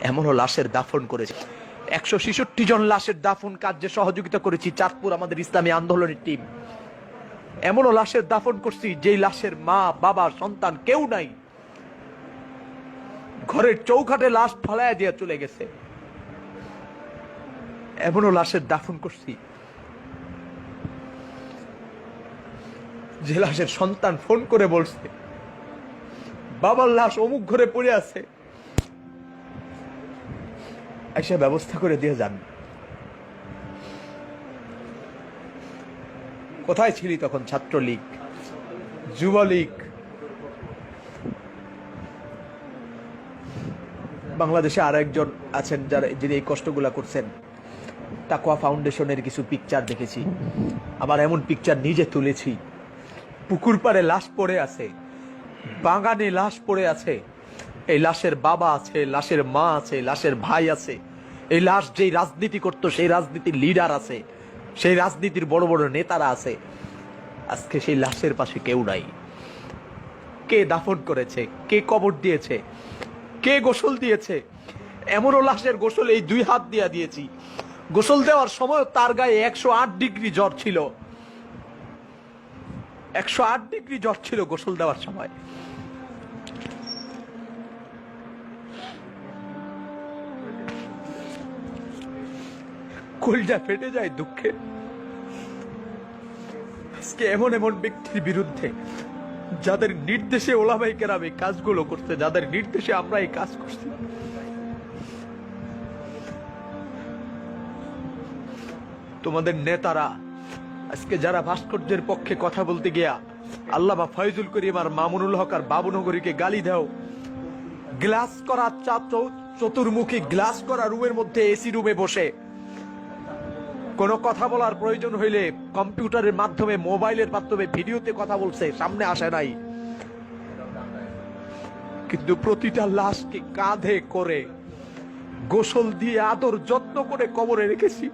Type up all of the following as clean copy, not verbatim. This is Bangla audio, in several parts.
এমনও লাশের দাফন করেছে। 166 জন লাশের দাফন কার্যে সহযোগিতা করেছি চাঁদপুর আমাদের ইসলামী আন্দোলনের টিম। এমনও লাশের দাফন করছি যেই লাশের মা বাবা সন্তান কেউ নাই, ঘরের চৌখাটে লাশ ফলায় দিয়ে চলে গেছে। এমনও লাশের দাফন করছি যে লাশের সন্তান ফোন করে বলছে বাবার লাশ অমুক ঘরে পড়ে আছে, এসে ব্যবস্থা করে দিয়ে যান। কোথায় ছিলি তখন? ছাত্রলীগ, যুবলীগ, বাংলাদেশে আর একজন আছেন যারা যিনি এই কষ্টগুলা করছেন। তাকওয়া ফাউন্ডেশনের কিছু পিকচার দেখেছি, আবার এমন পিকচার নিজে তুলেছি। পুকুর পাড়ে লাশ পড়ে আছে, বাগানে লাশ পড়ে আছে, এই লাশের বাবা আছে, লাশের মা আছে, লাশের ভাই আছে। এই লাশ যেই রাজনীতি করতো সেই রাজনীতির লিডার আছে, সেই রাজনীতির বড় বড় নেতারা আছে। আজকে সেই লাশের পাশে কেউ নাই। কে দাফন করেছে? কে কবর দিয়েছে? কে গোসল দিয়েছে? এমনও লাশের গোসল এই 2 হাত দিয়ে দিয়েছি। গোসল দেওয়ার সময় তার গায়ে 108 ডিগ্রি জ্বর ছিল। 108 ডিগ্রি জ্বর ছিল গোসল দেওয়ার সময়। কলিজা ফেটে যায় দুঃখে। আজকে এমন এমন ব্যক্তির বিরুদ্ধে যাদের নির্দেশে ওলামায়ে কেরাম এই কাজগুলো করছে, যাদের নির্দেশে আমরা এই কাজ করছি, তোমাদের নেতারা আজকে যারা ভাস্কর্যের পক্ষে কথা বলতে গিয়া আল্লামা ফয়জুল করিম আর মামুনুল হক আর বাবুনগরীকে গালি দাও, গ্লাস করা চতুর্মুখী গ্লাস করা রুমের মধ্যে এসি রুমে বসে কোনো কথা বলার প্রয়োজন হইলে কম্পিউটারের মাধ্যমে, মোবাইলের মাধ্যমে ভিডিওতে কথা বলছে, সামনে আসে নাই। কিন্তু প্রতিটা লাশকে কাঁধে করে গোসল দিয়ে আদর যত্ন করে কবরে রেখেছি।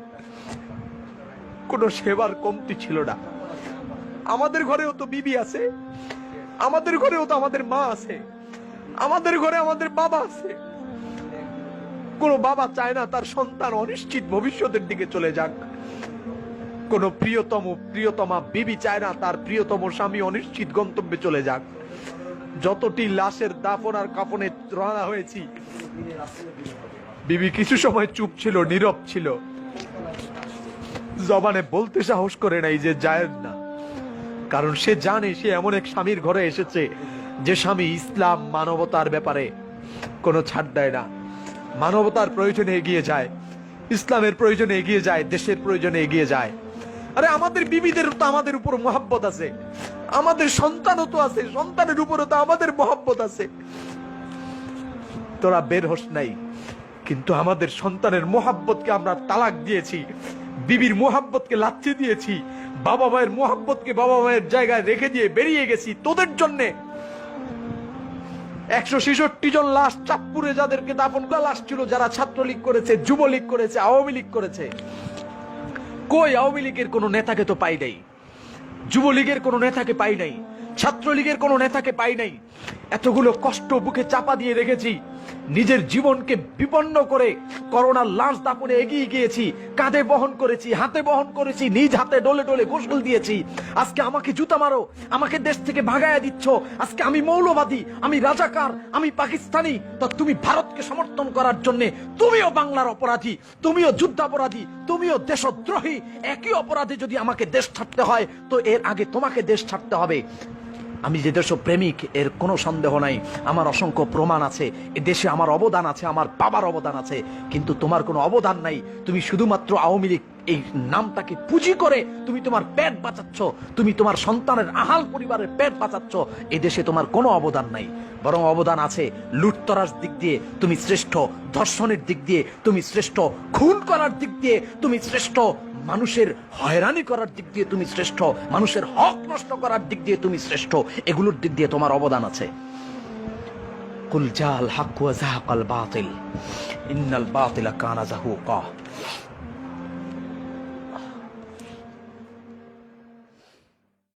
কোন সেবার কমতি ছিল না। আমাদের ঘরেও তো বিবি আছে, আমাদের ঘরেও তো আমাদের মা আছে, আমাদের ঘরে আমাদের বাবা আছে। কোন বাবা চায় না তার সন্তান অনিশ্চিত ভবিষ্যতের দিকে চলে যাক। কোন প্রিয়তমা বিবি চায় না তার প্রিয়তম স্বামী অনিশ্চিত গন্তব্যে চলে যাক। যতটি লাশের দাফন আর কাফনে রওনা হয়েছি, বিবি কিছু সময় চুপ ছিল, নীরব ছিল, জবানে বলতে সাহস করে নাই যে জায়েজ না। কারণ সে জানে সে এমন এক স্বামীর ঘরে এসেছে যে স্বামী ইসলাম মানবতার ব্যাপারে কোনো ছাড় দেয় না, মানবতার প্রয়োজনে এগিয়ে যায়, ইসলামের প্রয়োজনে এগিয়ে যায়, দেশের প্রয়োজনে এগিয়ে যায়। আরে আমাদের বিবিদেরও তো আমাদের উপর মহব্বত আছে, আমাদের সন্তানও তো আছে, সন্তানের উপরও তো আমাদের মহব্বত আছে। তোরা বের হোস নাই, কিন্তু আমাদের সন্তানের মহব্বতকে আমরা তালাক দিয়েছি, বিবির মহব্বতকে লাচ্ছি দিয়েছি, বাবা মায়ের মহব্বতকে বাবা মায়ের জায়গায় রেখে দিয়ে বেরিয়ে গেছি তোদের জন্যে। 166 জন লাশ চাঁদপুরে যাদেরকে দাফন করা লাশ ছিল, যারা ছাত্রলীগ করেছে, যুবলীগ করেছে, আওয়ামী লীগ করেছে। কই আওয়ামী লীগের কোন নেতাকে তো পাই নাই, যুবলীগের কোন নেতাকে পাই নাই, ছাত্রলীগের কোন নেতাকে পাই নাই। এতগুলো কষ্ট বুকে চাপা দিয়ে রেখেছি, নিজের জীবনকে বিপন্ন করে করোনার লাশ দাফনে এগিয়ে গিয়েছি, কাঁধে বহন করেছি, হাতে বহন করেছি, নিজ হাতে ডলে ডলে গোসল দিয়েছি। আজকে আমাকে জুতা মারো, আমাকে দেশ থেকে ভাগায়া দিচ্ছ, আজকে আমি মৌলবাদী, আমি রাজাকার, আমি পাকিস্তানি, তো তুমি ভারতকে সমর্থন করার জন্য তুমিও বাংলার অপরাধী, তুমিও যুদ্ধাপরাধী, তুমিও দেশদ্রোহী। একই অপরাধে যদি আমাকে দেশ ছাড়তে হয় তো এর আগে তোমাকে দেশ ছাড়তে হবে। আমি যে দেশপ্রেমিক এর কোনো সন্দেহ নাই, আমার অসংখ্য প্রমাণ আছে, এ দেশে আমার অবদান আছে, আমার বাবার অবদান আছে, কিন্তু তোমার কোনো অবদান নাই। তুমি শুধুমাত্র আওয়ামী লীগ এই নামটাকে পুঁজি করে তুমি তোমার পেট বাঁচাচ্ছ, তুমি তোমার সন্তানের আহাল পরিবারের পেট বাঁচাচ্ছ। এই দেশে তোমার কোনো অবদান নাই, বরং অবদান আছে লুটতরার দিক দিয়ে তুমি শ্রেষ্ঠ, ধর্ষণের দিক দিয়ে তুমি শ্রেষ্ঠ, খুন করার দিক দিয়ে তুমি শ্রেষ্ঠ, মানুষের হয়রানি করার দিক দিয়ে তুমি শ্রেষ্ঠ, মানুষের হক নষ্ট করার দিক দিয়ে তুমি শ্রেষ্ঠ। এগুলোর দিক দিয়ে তোমার অবদান আছে। কুল জাল হক ওয়া যাহাকাল বাতিল ইন্নাল বাতিলা কানা যাহুকা।